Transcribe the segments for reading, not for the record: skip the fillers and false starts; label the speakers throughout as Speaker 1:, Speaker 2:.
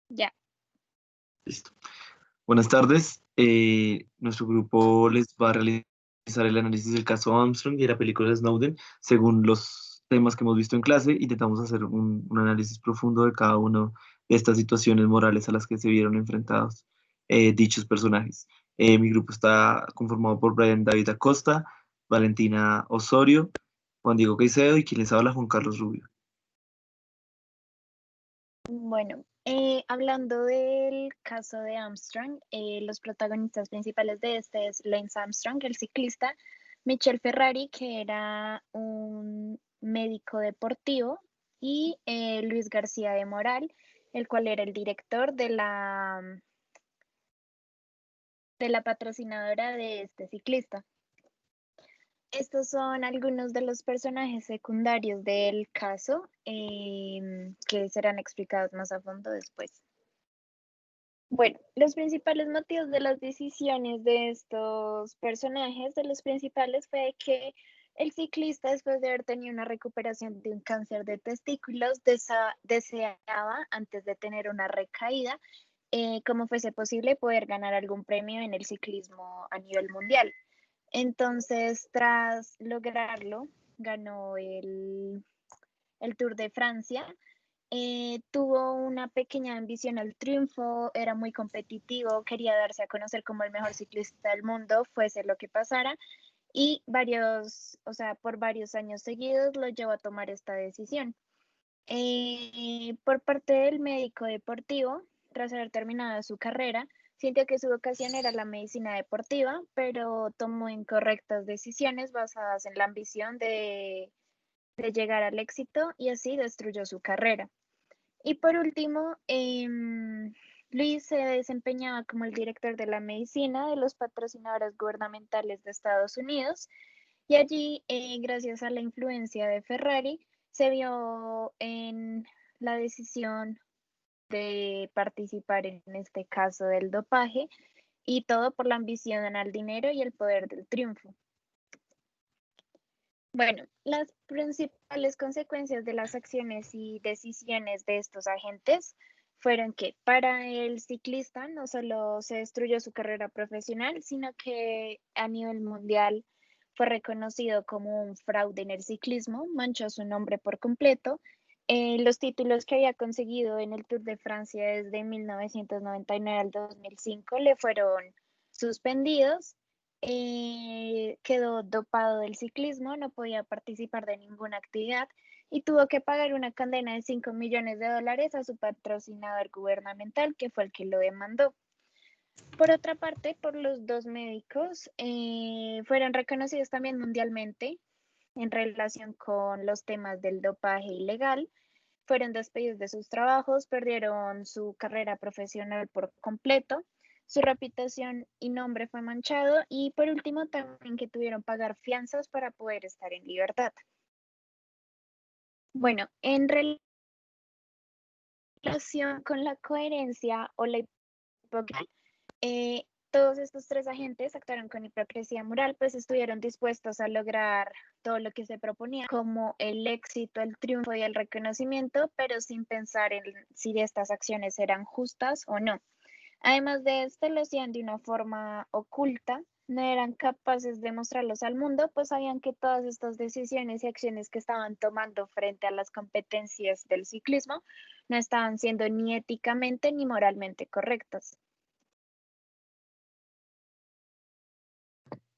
Speaker 1: Ya.
Speaker 2: Listo. Buenas tardes. Nuestro grupo les va a realizar el análisis del caso Armstrong y de la película de Snowden según los temas que hemos visto en clase. Intentamos hacer un análisis profundo de cada uno de estas situaciones morales a las que se vieron enfrentados dichos personajes. Mi grupo está conformado por Brian David Acosta, Valentina Osorio, Juan Diego Caicedo y quien les habla, Juan Carlos Rubio.
Speaker 1: Bueno, hablando del caso de Armstrong, los protagonistas principales de este es Lance Armstrong, el ciclista, Michel Ferrari, que era un médico deportivo, y Luis García de Moral, el cual era el director de la patrocinadora de este ciclista. Estos son algunos de los personajes secundarios del caso, que serán explicados más a fondo después. Bueno, los principales motivos de las decisiones de estos personajes, de los principales, fue que el ciclista, después de haber tenido una recuperación de un cáncer de testículos, deseaba, antes de tener una recaída, como fuese posible, poder ganar algún premio en el ciclismo a nivel mundial. Entonces, tras lograrlo, ganó el Tour de Francia. Tuvo una pequeña ambición al triunfo, era muy competitivo, quería darse a conocer como el mejor ciclista del mundo, fuese lo que pasara, y por varios años seguidos lo llevó a tomar esta decisión. Por parte del médico deportivo, tras haber terminado su carrera, sintió que su vocación era la medicina deportiva, pero tomó incorrectas decisiones basadas en la ambición de llegar al éxito y así destruyó su carrera. Y por último, Luis se desempeñaba como el director de la medicina de los patrocinadores gubernamentales de Estados Unidos, y allí, gracias a la influencia de Ferrari, se vio en la decisión de participar en este caso del dopaje, y todo por la ambición al dinero y el poder del triunfo. Bueno, las principales consecuencias de las acciones y decisiones de estos agentes fueron que para el ciclista no solo se destruyó su carrera profesional, sino que a nivel mundial fue reconocido como un fraude en el ciclismo, manchó su nombre por completo. Los títulos que había conseguido en el Tour de Francia desde 1999 al 2005 le fueron suspendidos. Quedó dopado del ciclismo, no podía participar de ninguna actividad y tuvo que pagar una condena de $5 millones a su patrocinador gubernamental, que fue el que lo demandó. Por otra parte, por los dos médicos, fueron reconocidos también mundialmente en relación con los temas del dopaje ilegal. Fueron despedidos de sus trabajos, perdieron su carrera profesional por completo, su reputación y nombre fue manchado, y por último también que tuvieron que pagar fianzas para poder estar en libertad. Bueno, en relación con la coherencia o la hipocresía, todos estos tres agentes actuaron con hipocresía moral, pues estuvieron dispuestos a lograr todo lo que se proponía, como el éxito, el triunfo y el reconocimiento, pero sin pensar en si estas acciones eran justas o no. Además de esto, lo hacían de una forma oculta, no eran capaces de mostrarlos al mundo, pues sabían que todas estas decisiones y acciones que estaban tomando frente a las competencias del ciclismo no estaban siendo ni éticamente ni moralmente correctas.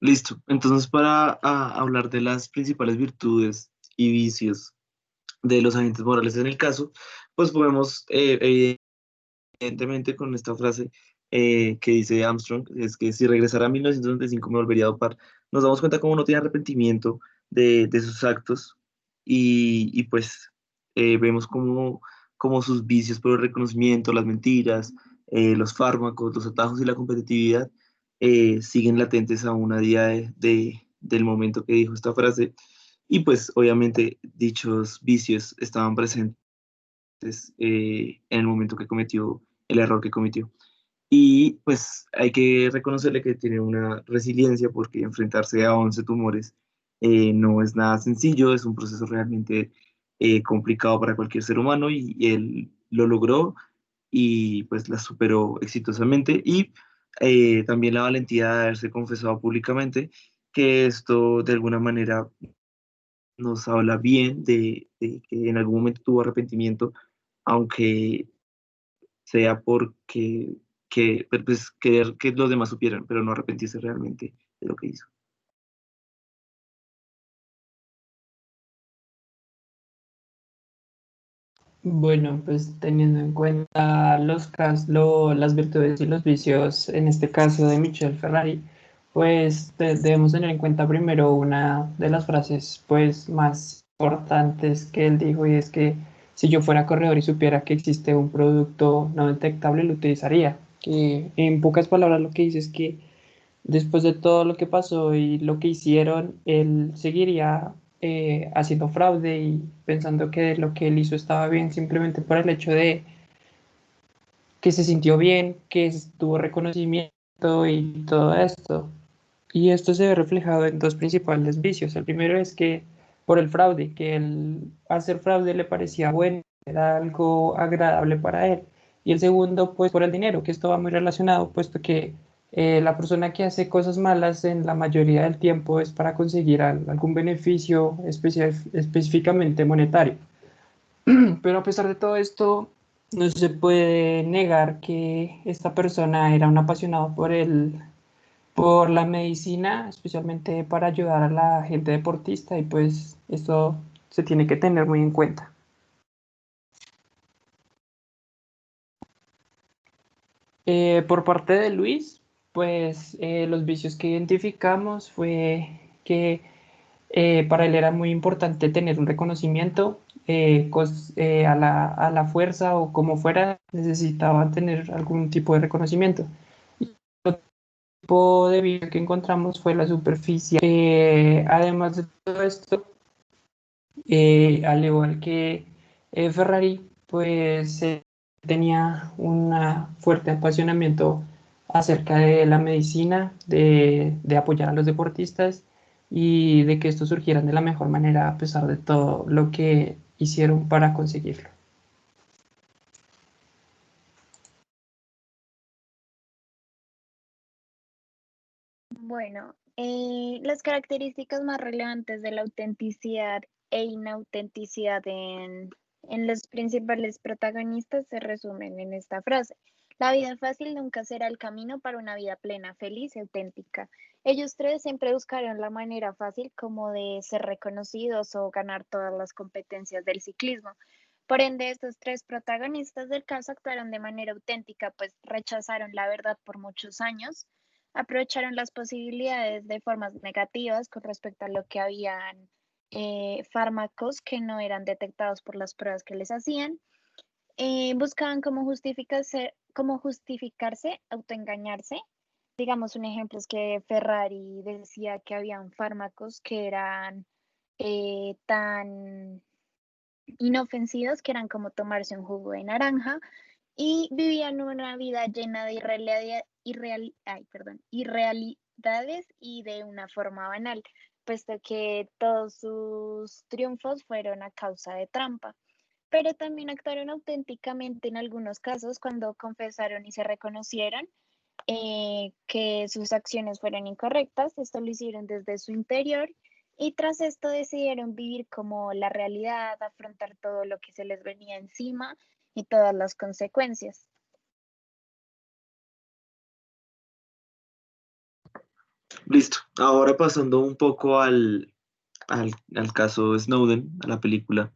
Speaker 2: Listo. Entonces, para hablar de las principales virtudes y vicios de los agentes morales en el caso, pues podemos, evidentemente, con esta frase que dice Armstrong, es que si regresara a 1995 me volvería a dopar. Nos damos cuenta cómo no tiene arrepentimiento de sus actos y pues vemos cómo sus vicios por el reconocimiento, las mentiras, los fármacos, los atajos y la competitividad siguen latentes aún a día del momento que dijo esta frase. Y pues obviamente dichos vicios estaban presentes en el momento que cometió el error que cometió. Y pues hay que reconocerle que tiene una resiliencia porque enfrentarse a 11 tumores no es nada sencillo, es un proceso realmente complicado para cualquier ser humano y él lo logró y pues las superó exitosamente y también la valentía de haberse confesado públicamente, que esto de alguna manera nos habla bien de que en algún momento tuvo arrepentimiento, aunque sea porque pues, querer que los demás supieran, pero no arrepentirse realmente de lo que hizo.
Speaker 3: Bueno, pues teniendo en cuenta las virtudes y los vicios, en este caso de Michel Ferrari, pues debemos tener en cuenta primero una de las frases pues más importantes que él dijo, y es que si yo fuera corredor y supiera que existe un producto no detectable, lo utilizaría. Que en pocas palabras lo que dice es que después de todo lo que pasó y lo que hicieron, él seguiría haciendo fraude y pensando que lo que él hizo estaba bien simplemente por el hecho de que se sintió bien, que tuvo reconocimiento y todo esto. Y esto se ve reflejado en dos principales vicios. El primero es que por el fraude, que el hacer fraude le parecía bueno, era algo agradable para él. Y el segundo, pues por el dinero, que esto va muy relacionado, puesto que la persona que hace cosas malas en la mayoría del tiempo es para conseguir algún beneficio específicamente monetario. Pero a pesar de todo esto, no se puede negar que esta persona era un apasionado por la medicina, especialmente para ayudar a la gente deportista, y pues esto se tiene que tener muy en cuenta. Por parte de Luis, pues los vicios que identificamos fue que para él era muy importante tener un reconocimiento a la fuerza o como fuera, necesitaba tener algún tipo de reconocimiento. Otro tipo de vicio que encontramos fue la superficie. Además de todo esto, al igual que Ferrari, pues tenía un fuerte apasionamiento acerca de la medicina, de apoyar a los deportistas y de que estos surgieran de la mejor manera a pesar de todo lo que hicieron para conseguirlo.
Speaker 1: Bueno, las características más relevantes de la autenticidad e inautenticidad en los principales protagonistas se resumen en esta frase. La vida fácil nunca será el camino para una vida plena, feliz y auténtica. Ellos tres siempre buscaron la manera fácil como de ser reconocidos o ganar todas las competencias del ciclismo. Por ende, estos tres protagonistas del caso actuaron de manera auténtica, pues rechazaron la verdad por muchos años, aprovecharon las posibilidades de formas negativas con respecto a lo que habían fármacos que no eran detectados por las pruebas que les hacían, buscaban cómo justificarse, autoengañarse. Digamos, un ejemplo es que Ferrari decía que habían fármacos que eran tan inofensivos que eran como tomarse un jugo de naranja y vivían una vida llena de irrealidades y de una forma banal, puesto que todos sus triunfos fueron a causa de trampa. Pero también actuaron auténticamente en algunos casos cuando confesaron y se reconocieron que sus acciones fueron incorrectas. Esto lo hicieron desde su interior y tras esto decidieron vivir como la realidad, afrontar todo lo que se les venía encima y todas las consecuencias.
Speaker 2: Listo. Ahora pasando un poco al caso Snowden, a la película.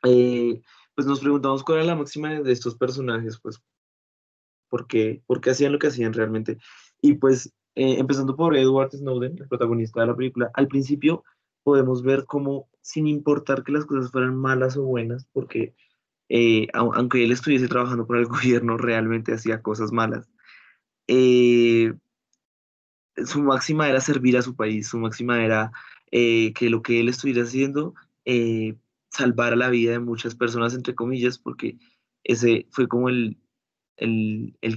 Speaker 2: Pues nos preguntamos cuál era la máxima de estos personajes, pues por qué hacían lo que hacían realmente. Y pues empezando por Edward Snowden, el protagonista de la película, al principio podemos ver cómo, sin importar que las cosas fueran malas o buenas, porque aunque él estuviese trabajando para el gobierno, realmente hacía cosas malas. Eh, Su máxima era servir a su país, su máxima era que lo que él estuviera haciendo salvara la vida de muchas personas, entre comillas, porque ese fue como el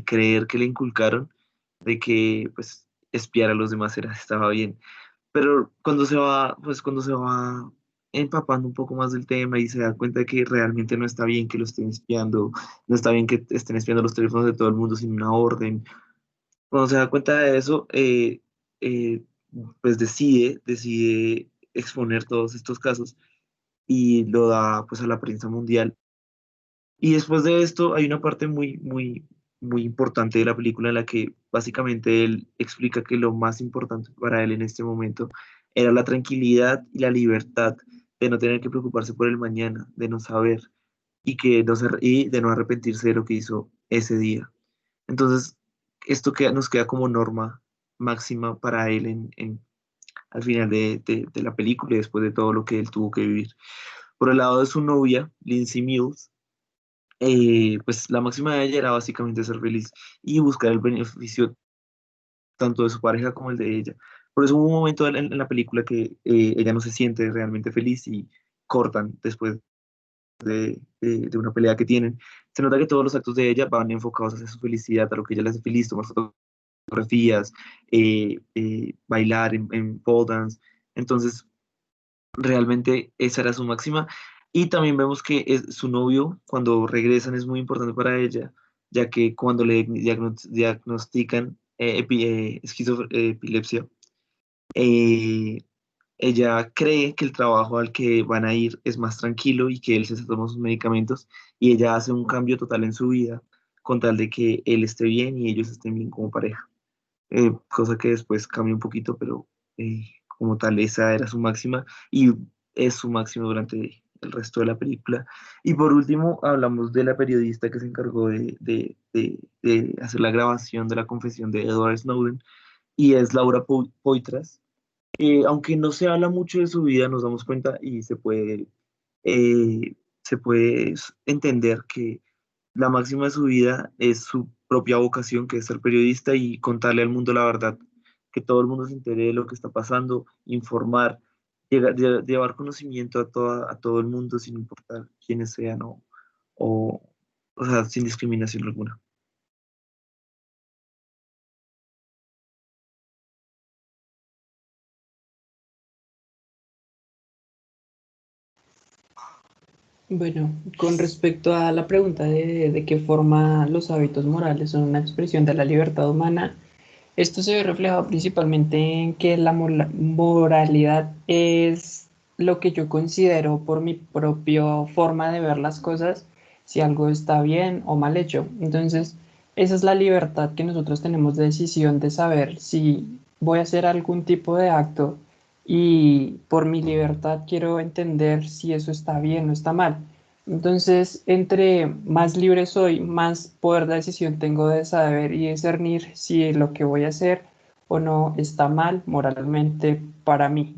Speaker 2: creer que le inculcaron de que pues espiar a los demás estaba bien. Pero cuando se va, pues cuando se va empapando un poco más del tema y se da cuenta de que realmente no está bien que lo estén espiando, no está bien que estén espiando los teléfonos de todo el mundo sin una orden. Cuando se da cuenta de eso, eh, pues decide exponer todos estos casos y lo da pues a la prensa mundial. Y después de esto hay una parte muy importante de la película en la que básicamente él explica que lo más importante para él en este momento era la tranquilidad y la libertad de no tener que preocuparse por el mañana, de no saber y de no arrepentirse de lo que hizo ese día. Entonces, nos queda como norma máxima para él al final de la película y después de todo lo que él tuvo que vivir. Por el lado de su novia, Lindsay Mills, pues la máxima de ella era básicamente ser feliz y buscar el beneficio tanto de su pareja como el de ella. Por eso hubo un momento en la película que ella no se siente realmente feliz y cortan después de una pelea que tienen. Se nota que todos los actos de ella van enfocados hacia su felicidad, a lo que ella le hace feliz, tomar fotografías, bailar en pole dance. Entonces, realmente esa era su máxima. Y también vemos que su novio, cuando regresan, es muy importante para ella, ya que cuando le diagnostican epilepsia, eh, ella cree que el trabajo al que van a ir es más tranquilo y que él se está tomando sus medicamentos y ella hace un cambio total en su vida con tal de que él esté bien y ellos estén bien como pareja. Cosa que después cambia un poquito, pero como tal esa era su máxima y es su máxima durante el resto de la película. Y por último, hablamos de la periodista que se encargó de hacer la grabación de la confesión de Edward Snowden y es Laura Poitras. Aunque no se habla mucho de su vida, nos damos cuenta y se puede entender que la máxima de su vida es su propia vocación, que es ser periodista y contarle al mundo la verdad, que todo el mundo se entere de lo que está pasando, informar, llevar conocimiento a todo el mundo sin importar quiénes sean o, o sea, sin discriminación alguna.
Speaker 3: Bueno, con respecto a la pregunta de qué forma los hábitos morales son una expresión de la libertad humana, esto se ve reflejado principalmente en que la moralidad es lo que yo considero por mi propia forma de ver las cosas, si algo está bien o mal hecho. Entonces, esa es la libertad que nosotros tenemos de decisión de saber si voy a hacer algún tipo de acto y por mi libertad quiero entender si eso está bien o está mal. Entonces, entre más libre soy, más poder de decisión tengo de saber y discernir si lo que voy a hacer o no está mal moralmente para mí.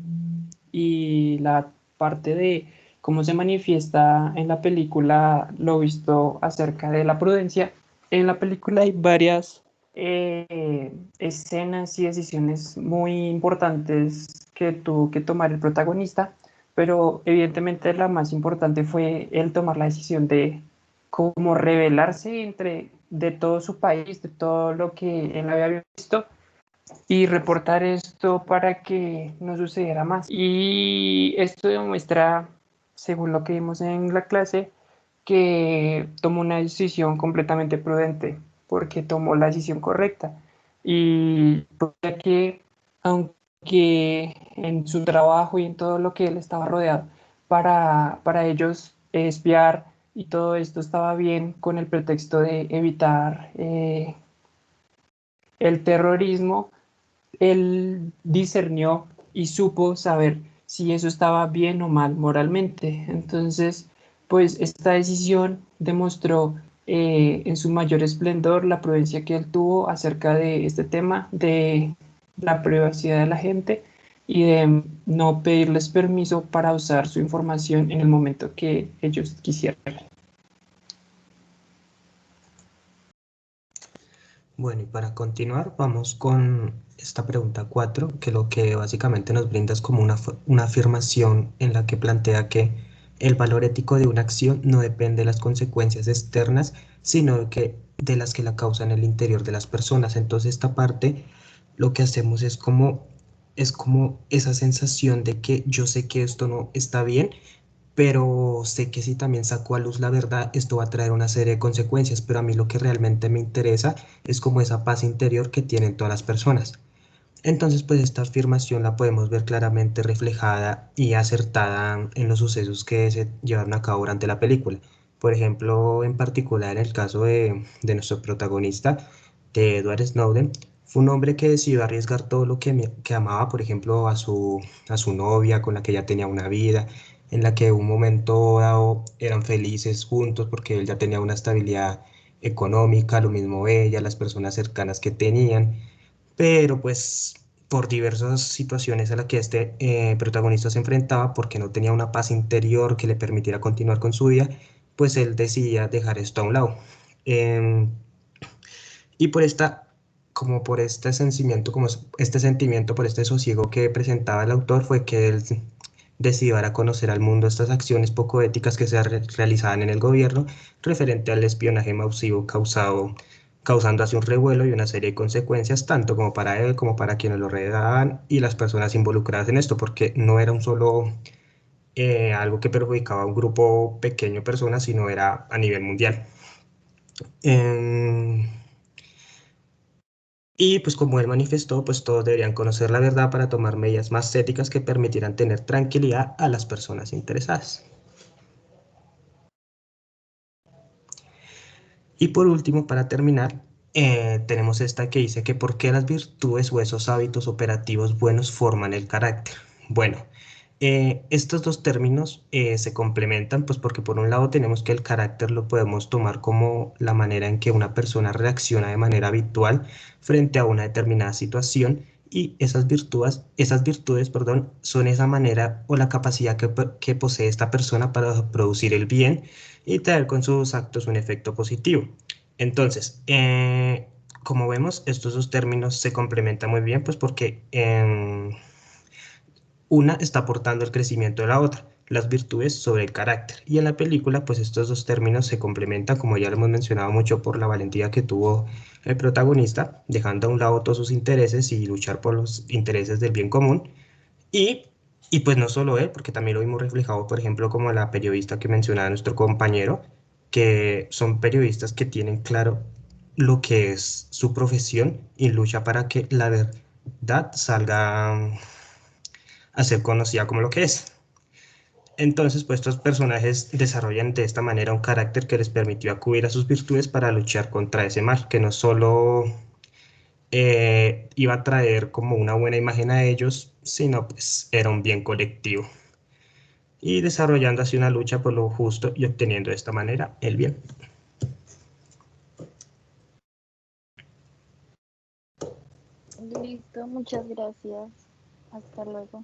Speaker 3: Y la parte de cómo se manifiesta en la película, lo visto acerca de la prudencia. En la película hay varias escenas y decisiones muy importantes que tuvo que tomar el protagonista, pero evidentemente la más importante fue el tomar la decisión de cómo rebelarse de todo su país, de todo lo que él había visto y reportar esto para que no sucediera más. Y esto demuestra, según lo que vimos en la clase, que tomó una decisión completamente prudente, porque tomó la decisión correcta. Y ya que, aunque en su trabajo y en todo lo que él estaba rodeado, para ellos espiar y todo esto estaba bien con el pretexto de evitar el terrorismo, él discernió y supo saber si eso estaba bien o mal moralmente. Entonces, pues esta decisión demostró en su mayor esplendor la prudencia que él tuvo acerca de este tema, de la privacidad de la gente y de no pedirles permiso para usar su información en el momento que ellos quisieran.
Speaker 4: Bueno, y para continuar, vamos con esta pregunta 4, que lo que básicamente nos brinda es como una afirmación en la que plantea que el valor ético de una acción no depende de las consecuencias externas, sino de las que la causan en el interior de las personas. Entonces, esta parte lo que hacemos es como es como esa sensación de que yo sé que esto no está bien, pero sé que si también saco a luz la verdad, esto va a traer una serie de consecuencias, pero a mí lo que realmente me interesa es como esa paz interior que tienen todas las personas. Entonces, pues esta afirmación la podemos ver claramente reflejada y acertada en los sucesos que se llevaron a cabo durante la película. Por ejemplo, en particular en el caso de nuestro protagonista, de Edward Snowden, fue un hombre que decidió arriesgar todo lo que amaba, por ejemplo, a su novia con la que ya tenía una vida, en la que en un momento dado eran felices juntos porque él ya tenía una estabilidad económica, lo mismo ella, las personas cercanas que tenían, pero pues por diversas situaciones a las que este protagonista se enfrentaba, porque no tenía una paz interior que le permitiera continuar con su vida, pues él decidía dejar esto a un lado. Em, y por esta, como por este sentimiento, este sentimiento, por este sosiego que presentaba el autor, fue que él decidió dar a conocer al mundo estas acciones poco éticas que se realizaban en el gobierno referente al espionaje masivo causando así un revuelo y una serie de consecuencias, tanto como para él, como para quienes lo rodeaban y las personas involucradas en esto, porque no era un solo algo que perjudicaba a un grupo pequeño de personas, sino era a nivel mundial. Em, y pues como él manifestó, pues todos deberían conocer la verdad para tomar medidas más éticas que permitieran tener tranquilidad a las personas interesadas. Y por último, para terminar, tenemos esta que dice que por qué las virtudes o esos hábitos operativos buenos forman el carácter. Bueno, estos dos términos se complementan, pues porque por un lado tenemos que el carácter lo podemos tomar como la manera en que una persona reacciona de manera habitual frente a una determinada situación y esas virtudes, perdón, son esa manera o la capacidad que posee esta persona para producir el bien y traer con sus actos un efecto positivo. Entonces, como vemos, estos dos términos se complementan muy bien, pues porque una está aportando el crecimiento de la otra, las virtudes sobre el carácter. Y en la película, pues estos dos términos se complementan, como ya lo hemos mencionado mucho, por la valentía que tuvo el protagonista, dejando a un lado todos sus intereses y luchar por los intereses del bien común. Y, y pues no solo él, porque también lo vimos reflejado, por ejemplo, como la periodista que mencionaba nuestro compañero, que son periodistas que tienen claro lo que es su profesión y lucha para que la verdad salga a ser conocida como lo que es. Entonces, pues estos personajes desarrollan de esta manera un carácter que les permitió acudir a sus virtudes para luchar contra ese mal, que no solo iba a traer como una buena imagen a ellos, sino pues era un bien colectivo. Y desarrollando así una lucha por lo justo y obteniendo de esta manera el bien.
Speaker 1: Listo, muchas gracias. Hasta luego.